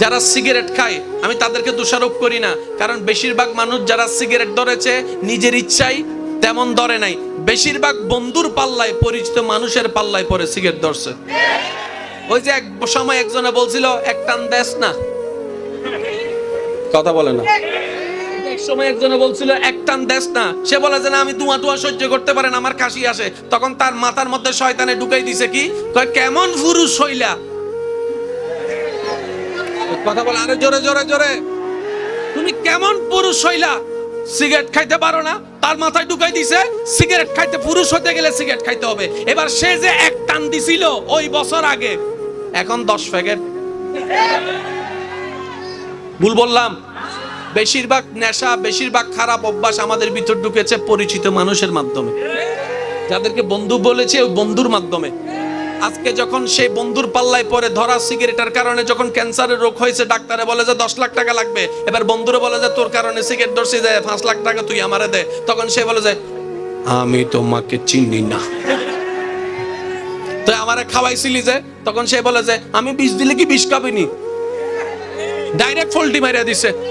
যারা সিগারেট খায় আমি তাদেরকে দোষারোপ করি না, কারণ বেশিরভাগ মানুষ যারা সিগারেট ধরেছে নিজের ইচ্ছাই তেমন ধরে নাই, বেশিরভাগ বন্ধুর পাল্লায়, পরিচিত মানুষের পাল্লায় পরে সিগারেট ধরছে। ওই যে এক সময় একজনে বলছিল এক টান দেশ না, কথা বলে না, এক সময় একজনে বলছিল এক টান দেশ না, সে বলে যে না আমি ধোঁয়া টোয়া সহ্য করতে পারেন, আমার কাশি আসে। তখন তার মাথার মধ্যে শয়তানে ঢুকাই দিছে কি, কয় কেমন পুরুষ হইলা, কথা বলে আরে জোরে জোরে জোরে, তুমি কেমন পুরুষ হইলা, সিগারেট খাইতে পারো না। তার মাথায় ঢুকাই দিছে সিগারেট খাইতে, পুরুষ হতে গেলে সিগারেট খাইতে হবে। এবার সে যে এক টান দিছিল ওই বছর আগে, এখন 10 প্যাকেট। ভুল বললাম? বেশিরভাগ নেশা, বেশিরভাগ খারাপ অভ্যাস আমাদের ভিতর ঢুকেছে পরিচিত মানুষের মাধ্যমে, যাদেরকে বন্ধু বলেছে ওই বন্ধুর মাধ্যমে। আজকে যখন সেই বন্ধুর পাল্লায় পরে ধরা, সিগারেটের কারণে যখন ক্যান্সারের রোগ হয়েছে, ডাক্তারে বলে যে 10 লাখ টাকা লাগবে, এবার বন্ধুরে বলে যে তোর কারণে সিগারেট ধরছি, যে 5 লাখ টাকা তুই আমারে দে। তখন সে বলে যে আমি তোমাকে চিনি না, তো আমারে খাওয়াইছিলি যে। তখন সে বলে যে আমি বিষ দিলে কি বিষ খাবিনি, ডাইরেক্ট ফল্টি মাইরা দিছে।